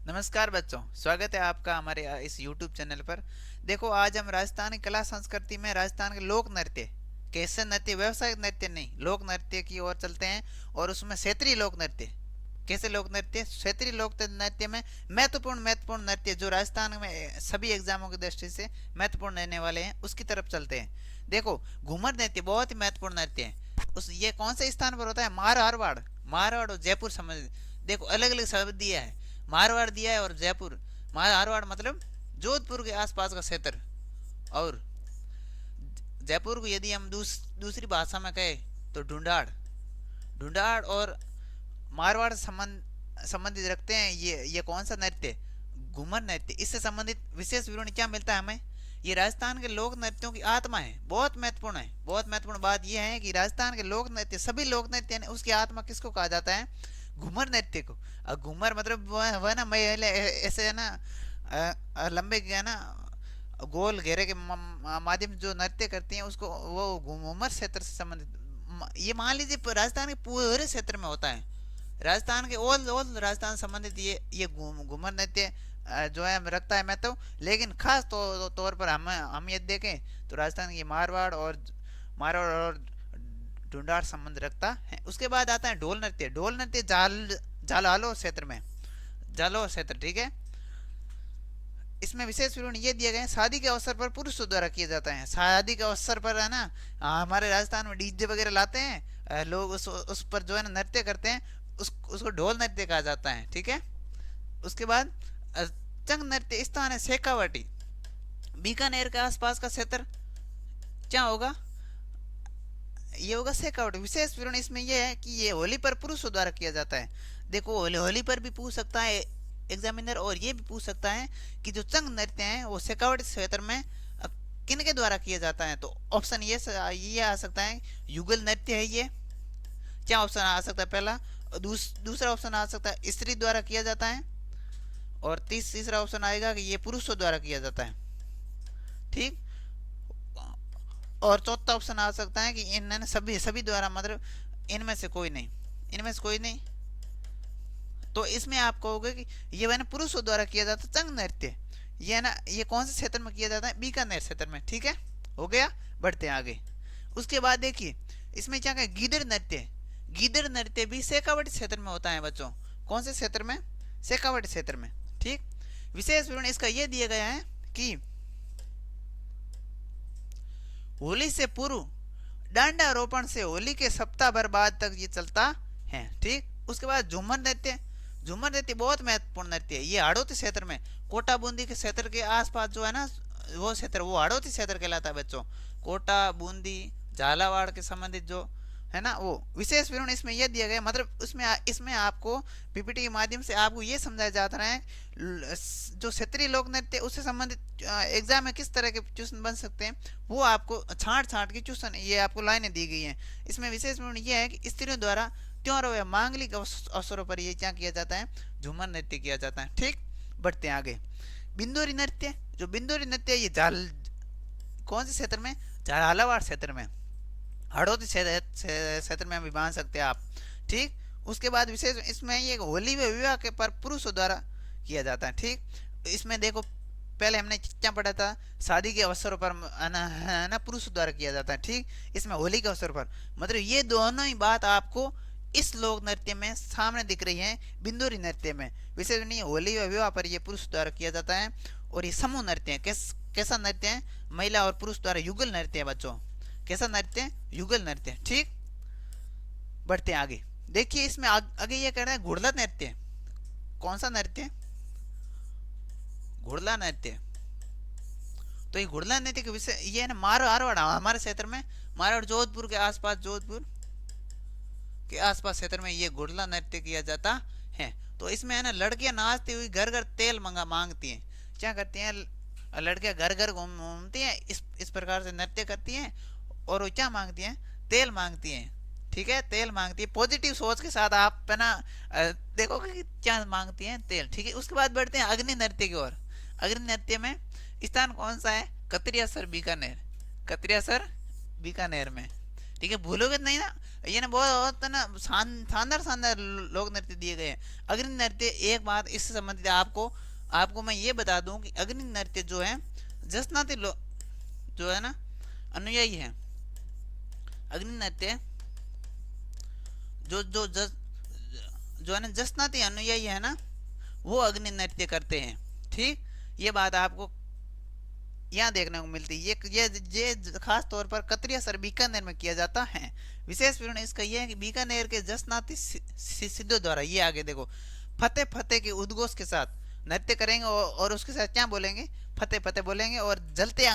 नमस्कार बच्चों, स्वागत है आपका हमारे इस YouTube चैनल पर। देखो, आज हम राजस्थान की कला संस्कृति में राजस्थान के लोक नृत्य, कैसे नृत्य, व्यवसायिक नृत्य नहीं, लोक नृत्य की ओर चलते हैं। और उसमें क्षेत्रीय लोक नृत्य, कैसे लोक नृत्य, क्षेत्रीय लोक नृत्य में महत्वपूर्ण महत्वपूर्ण नृत्य जो राजस्थान में सभी एग्जामों की दृष्टि से महत्वपूर्ण रहने वाले हैं, उसकी तरफ चलते हैं। देखो, घूमर नृत्य बहुत ही महत्वपूर्ण नृत्य है। उस ये कौन से स्थान पर होता है? मारवाड़, मारवाड़ और जयपुर समझ। देखो, अलग अलग शब्द दिया है, मारवाड़ दिया है और जयपुर। मारवाड़ मतलब जोधपुर के आसपास का क्षेत्र, और जयपुर को यदि हम दूसरी भाषा में कहें तो ढूंढाड़। ढूंढाड़ और मारवाड़ संबंधित रखते हैं। ये कौन सा नृत्य? घूमर नृत्य। इससे संबंधित विशेष विवरण क्या मिलता है हमें? ये राजस्थान के लोक नृत्यों की आत्मा है, बहुत महत्वपूर्ण है। बहुत महत्वपूर्ण बात यह है कि राजस्थान के लोक नृत्य, सभी लोक नृत्य ने उसकी आत्मा किसको कहा जाता है? घूमर नृत्य को। घूमर मतलब वह ना, मैं ऐसे है ना, लंबे है ना, गोल घेरे के माध्यम जो नृत्य करती हैं उसको वो घूमर क्षेत्र से संबंधित। ये मान लीजिए राजस्थान के पूरे क्षेत्र में होता है। राजस्थान के ओल ओल राजस्थान संबंधित ये घूमर नृत्य जो है रखता है मैं तो। लेकिन खास तौर पर हम ये देखें तो राजस्थान की मारवाड़ और ढूंढाड़ संबंध रखता है। उसके बाद आता है ढोल नृत्य। ढोल नृत्य जालौर क्षेत्र में, जालौर क्षेत्र, ठीक है। इसमें विशेष विवरण ये दिए गए हैं, शादी के अवसर पर पुरुषों द्वारा किया जाता है। शादी के अवसर पर है ना, हमारे राजस्थान में डीजे वगैरह लाते हैं, लोग उस पर जो है ना नृत्य करते हैं। उसको ढोल नृत्य कहा जाता है, ठीक है। उसके बाद चंग नृत्य स्थान है शेखावाटी, बीकानेर के आसपास का क्षेत्र। क्या होगा? ये होगा शेखावट। विशेष विवरण इसमें यह है कि ये होली पर पुरुषों द्वारा किया जाता है। देखो, होली पर भी पूछ सकता है एग्जामिनर, और ये भी पूछ सकता है कि जो चंग नृत्य हैं वो शेखावट क्षेत्र में किन के द्वारा किया जाता है। तो ऑप्शन ये आ सकता है, युगल नृत्य है ये। क्या ऑप्शन आ सकता है? पहला। दूसरा ऑप्शन आ सकता है स्त्री द्वारा किया जाता है, और तीसरा ऑप्शन आएगा कि ये पुरुषों द्वारा किया जाता है, ठीक। और चौथा ऑप्शन आ सकता है कि इन्होंने सभी सभी द्वारा, मतलब इनमें से कोई नहीं, इनमें से कोई नहीं। तो इसमें आप कहोगे कि ये है ना पुरुषों द्वारा किया जाता है चंग नृत्य। ये है ना, ये कौन से क्षेत्र में किया जाता है? बीकानेर क्षेत्र में, ठीक है। हो गया, बढ़ते हैं आगे। उसके बाद देखिए, इसमें क्या कहें, गीदड़ नृत्य। गीदड़ नृत्य भी शेखावाटी क्षेत्र में होता है बच्चों। कौन से क्षेत्र में? शेखावाटी क्षेत्र में, ठीक। विशेष विवरण इसका यह दिया गया है कि होली से पूर्व डांडा रोपण से होली के सप्ताह भर बाद तक ये चलता है, ठीक। उसके बाद झूमर नृत्य। झूमर नृत्य बहुत महत्वपूर्ण नृत्य है। ये हाड़ौती क्षेत्र में, कोटा बूंदी के क्षेत्र के आसपास जो है ना, वो क्षेत्र, वो हाड़ौती क्षेत्र कहलाता है बच्चों। कोटा बूंदी झालावाड़ के संबंधित जो है ना, वो विशेष विवरण इसमें यह दिया गया। मतलब इसमें आपको पीपीटी के माध्यम से आपको ये समझाया जाता है जो क्षेत्रीय लोक नृत्य उससे संबंधित एग्जाम में किस तरह के क्वेश्चन बन सकते हैं, वो आपको छांट छांट के क्वेश्चन, ये आपको लाइनें दी गई हैं। इसमें विशेष विवरण यह है कि स्त्रियों द्वारा त्योहारों या मांगलिक अवसरों पर ये क्या किया जाता है? झूमर नृत्य किया जाता है, ठीक। बढ़ते हैं आगे। बिंदोरी नृत्य। जो बिंदोरी नृत्य ये कौन से क्षेत्र में? झालावाड़ क्षेत्र में, हाड़ौती क्षेत्र में भी मान सकते हैं आप, ठीक। उसके बाद विशेष इसमें ये होली व विवाह के पर पुरुषों द्वारा किया जाता है, ठीक। इसमें देखो, पहले हमने क्या पढ़ा था? शादी के अवसरों पर है ना पुरुषों द्वारा किया जाता है, ठीक। इसमें होली के अवसर पर, मतलब ये दोनों ही बात आपको इस लोक नृत्य में सामने दिख रही है। बिंदुरी नृत्य में विशेष नहीं, होली व विवाह पर यह पुरुष द्वारा किया जाता है। और ये समूह नृत्य है। कैसा नृत्य है? महिला और पुरुष द्वारा युगल नृत्य है बच्चों। कैसा नृत्य? युगल नृत्य, ठीक। बढ़ते हैं आगे। देखिए, इसमें आगे ये कह रहा है घुड़ला नृत्य। कौन सा नृत्य? घुड़ला नृत्य। तो ये घुड़ला नृत्य के विषय ये है ना, मारवाड़, हमारे क्षेत्र में मारवाड़, जोधपुर के आसपास, जोधपुर के आसपास क्षेत्र में ये घुड़ला नृत्य किया जाता है। तो इसमें है ना, लड़कियां नाचती हुई घर घर तेल मांगती हैं। क्या करती हैं? लड़कियां घर घर घूमती हैं, इस प्रकार से नृत्य करती हैं। और वो क्या मांगती हैं? तेल मांगती हैं, ठीक है। तेल मांगती है, पॉजिटिव सोच के साथ आप है ना देखो कि क्या मांगती हैं? तेल, ठीक है। उसके बाद बढ़ते हैं अग्नि नृत्य की ओर। अग्नि नृत्य में स्थान कौन सा है? कतरियासर, बीकानेर। कतरियासर बीकानेर में, ठीक है, भूलोगे तो नहीं ना। ये ना बहुत ना शानदार शानदार लोक नृत्य दिए गए हैं। अग्नि नृत्य, एक बात इससे संबंधित आपको आपको मैं ये बता दूं कि अग्नि नृत्य जो है जसनाती जो है ना अनुयायी है, अग्नि नृत्य जो जो जस जो है ना जसनाती अनुयायी है ना, वो अग्नि नृत्य करते हैं। ठीक, ये बात आपको यहाँ देखने को मिलती है। ये खास तौर पर कतरिया सर बीकानेर में किया जाता है। विशेष विवरण इसका यह है कि बीकानेर के जसनाती सिद्धों द्वारा, ये आगे देखो, फतेह फतेह के उद्घोष के साथ नृत्य करेंगे और उसके साथ क्या बोलेंगे, फतेह फतेह बोलेंगे और जलते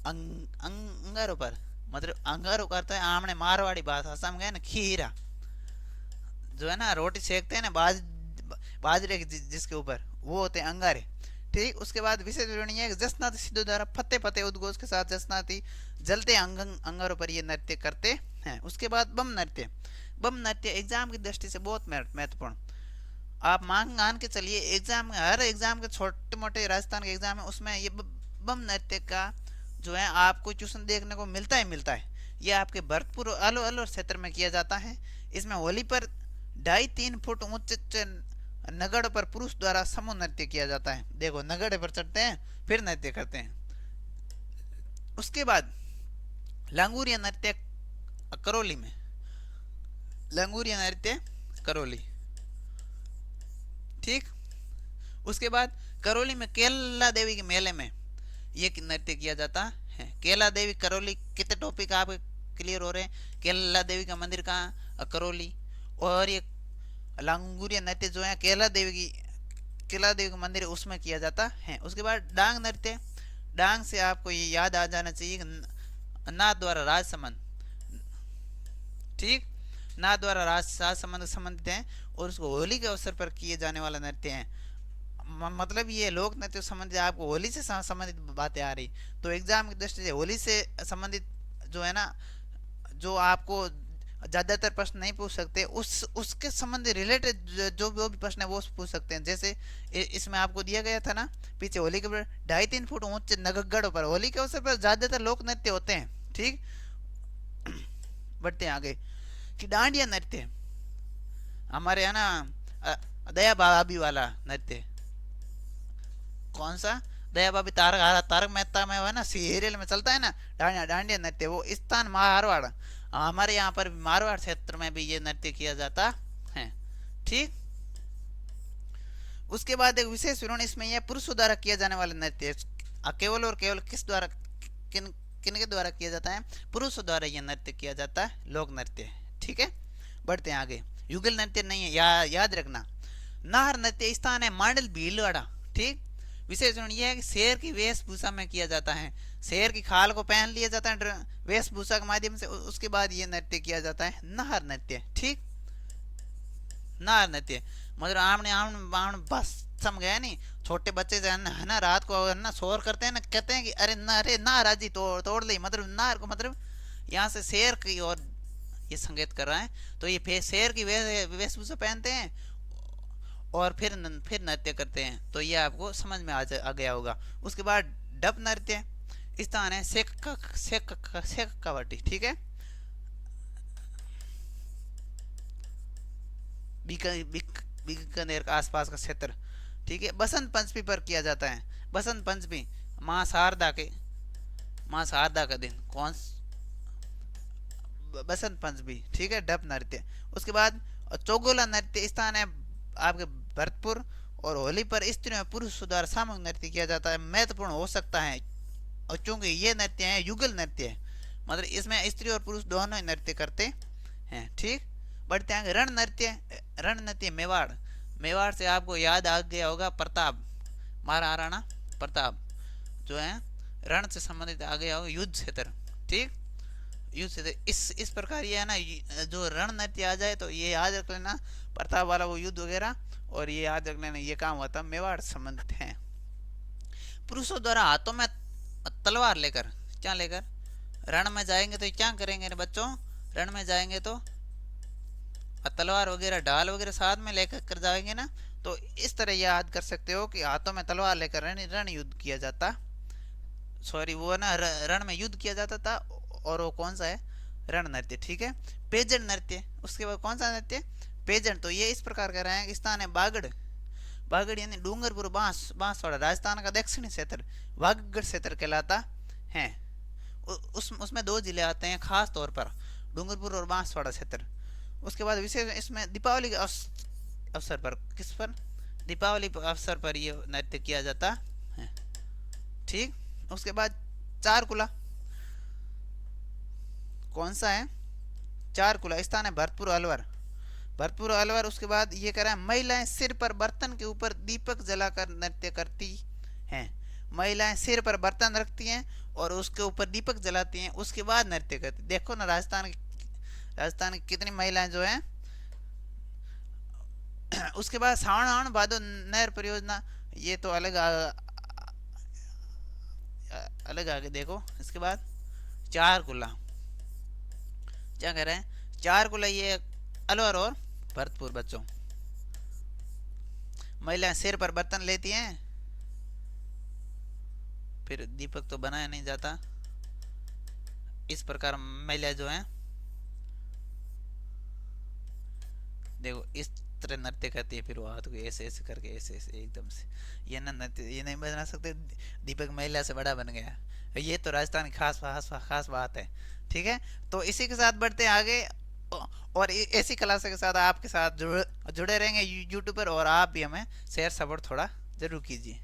अंगारों पर, मतलब अंगारों करता है आमने मारवाड़ी भाषा समझे ना, खीरा जो है ना रोटी सेकते हैं ना बाजरे के जिसके ऊपर, वो होते हैं अंगारे। ठीक, उसके बाद विशेष विवरण है जसनाती सिद्धों द्वारा फतेह फतेह उद्घोष के साथ जसनाती जलते अंगारों पर ये नृत्य करते हैं। उसके बाद बम नृत्य। बम नृत्य एग्जाम की दृष्टि से बहुत महत्वपूर्ण, आप मान के चलिए एग्जाम, हर एग्जाम के छोटे मोटे राजस्थान के एग्जाम है उसमें ये बम नृत्य का जो है आपको ट्यूशन देखने को मिलता है। ये आपके भरतपुर अलग अलग क्षेत्र में किया जाता है। इसमें होली पर 2.5-3 फुट ऊंचे नगड़ पर पुरुष द्वारा समूह नृत्य किया जाता है। देखो, नगड़ पर चढ़ते हैं फिर नृत्य करते हैं। उसके बाद लंगूरिया नृत्य करौली में, लंगूरिया नृत्य करौली। ठीक, उसके बाद करौली में केला देवी के मेले में ये नृत्य किया जाता है। केला देवी करौली, कितने टॉपिक आपके क्लियर हो रहे हैं। केला देवी का मंदिर कहाँ, करौली। और ये लांगुरिया नृत्य जो है केला देवी का मंदिर है उसमें किया जाता है। उसके बाद डांग नृत्य। डांग से आपको ये याद आ जाना चाहिए नाथ द्वारा राजसमंद। ठीक, नाथ द्वारा राजसमंद संबंधित है और उसको होली के अवसर पर किए जाने वाला नृत्य है। मतलब ये लोक नृत्य संबंधित आपको होली से संबंधित बातें आ रही, तो एग्जाम की दृष्टि से होली से संबंधित जो है ना, जो आपको ज्यादातर प्रश्न नहीं पूछ सकते, उसके संबंधी रिलेटेड जो भी प्रश्न है वो पूछ सकते हैं। जैसे इसमें आपको दिया गया था ना पीछे, होली के 2.5-3 फुट ऊंचे नगड़ों पर, होली के अवसर पर ज्यादातर लोक नृत्य होते हैं। ठीक, बढ़ते हैं आगे कि डांडिया नृत्य, हमारे है ना दया भाभी वाला नृत्य। कौन सा, दया भाभी तारक मेहता में है ना, सीरियल में चलता है ना डांडिया नृत्य, वो स्थान मारवाड़, हमारे यहाँ पर मारवाड़ क्षेत्र में भी ये नृत्य किया जाता है। ठीक, उसके बाद एक विशेष विवरण इसमें यह पुरुषों द्वारा किया जाने वाला नृत्य, केवल और केवल किस द्वारा, किन के द्वारा किया जाता है, पुरुषों द्वारा यह नृत्य किया जाता है, लोक नृत्य। ठीक है, बढ़ते हैं आगे। युगल नृत्य नहीं है, याद रखना। नाहर नृत्य स्थान है मांडल भीलवाड़ा। ठीक, विशेषण यह है कि शेर की वेशभूषा में किया जाता है, शेर की खाल को पहन लिया जाता है वेशभूषा के माध्यम से, उसके बाद ये नृत्य किया जाता है नाहर नृत्य। ठीक, नाहर नृत्य मतलब आमने आमने बस समझ गया नहीं, छोटे बच्चे जो है ना रात को है ना शोर करते हैं ना, कहते हैं कि अरे ना राजी तोड़ ली, मतलब नार को मतलब यहाँ से शेर की और ये संकेत कर रहा है। तो ये शेर की वेशभूषा पहनते हैं और फिर नृत्य करते हैं, तो ये आपको समझ में आ गया होगा। उसके बाद डप नृत्य स्थान है शेखावाटी। ठीक है, बीकानेर का आसपास का क्षेत्र। ठीक है, बसंत पंचमी पर किया जाता है। बसंत पंचमी माँ शारदा का दिन, कौन बसंत पंचमी। ठीक है, डप नृत्य। उसके बाद चौगोला नृत्य स्थान है आपके भरतपुर, और होली पर स्त्रियों में पुरुष द्वारा सामूहिक नृत्य किया जाता है, महत्वपूर्ण हो सकता है। और चूंकि ये नृत्य है युगल नृत्य है, मतलब इसमें स्त्री और पुरुष दोनों ही नृत्य करते हैं। ठीक, बढ़ते हैं रण नृत्य। रण नृत्य मेवाड़ से आपको याद आ गया होगा प्रताप, महाराणा प्रताप जो है रण से संबंधित आ गया होगा, युद्ध क्षेत्र। ठीक, युद्ध क्षेत्र इस प्रकार ये है ना, जो रण नृत्य आ जाए तो ये याद रख लेना, प्रताप वाला वो युद्ध वगैरह, और ये याद रख लेना ये काम हुआ था मेवाड़ संबंधित है। पुरुषों द्वारा हाथों में तलवार लेकर, क्या लेकर रण में जाएंगे तो क्या करेंगे बच्चों, रण में जाएंगे तो तलवार वगैरह ढाल वगैरह साथ में लेकर कर जाएंगे ना, तो इस तरह याद कर सकते हो कि हाथों में तलवार लेकर रण युद्ध किया जाता, सॉरी वो ना रण में युद्ध किया जाता था, और वो कौन सा है, रण नृत्य। ठीक है, पेजन नृत्य, उसके बाद कौन सा नृत्य, पेजन। तो ये इस प्रकार कह रहे हैं, स्थान है बागड़, बागड़ यानी डूंगरपुर बांस, बांसवाड़ा, राजस्थान का दक्षिणी क्षेत्र बागड़ क्षेत्र कहलाता है। उसमें दो जिले आते हैं खास तौर पर, डूंगरपुर और बांसवाड़ा क्षेत्र। उसके बाद विशेष इसमें दीपावली के अवसर पर, किस पर, दीपावली अवसर पर ये नृत्य किया जाता है। ठीक, उसके बाद चारकुला, कौन सा है, चारकुला, स्थान है भरतपुर अलवर, भरतपुर अलवर। उसके बाद ये कह रहा है महिलाएं सिर पर बर्तन के ऊपर दीपक जलाकर नृत्य करती हैं, महिलाएं सिर पर बर्तन रखती हैं और उसके ऊपर दीपक जलाती हैं, उसके बाद नृत्य करती। देखो ना राजस्थान की कितनी महिलाएं जो हैं। उसके बाद सावन आवन भादो नहर परियोजना, ये तो अलग आगे देखो। इसके बाद चारकुला, क्या कह रहे हैं, चारकुला ये अलवर और भरतपुर बच्चों। महिलाएं सिर पर बर्तन लेती हैं, फिर दीपक तो बनाया नहीं जाता, इस प्रकार महिलाएं जो हैं देखो इस तरह नृत्य करती है, फिर वो हाथ को ऐसे ऐसे करके ऐसे ऐसे एकदम से, ये ना नृत्य ये नहीं बना सकते, दीपक महिला से बड़ा बन गया। ये तो राजस्थान की खास बात है। ठीक है, तो इसी के साथ बढ़ते हैं आगे, और ऐसी कला के साथ आपके साथ जुड़े रहेंगे यूट्यूब पर, और आप भी हमें शेयर सपोर्ट थोड़ा जरूर कीजिए।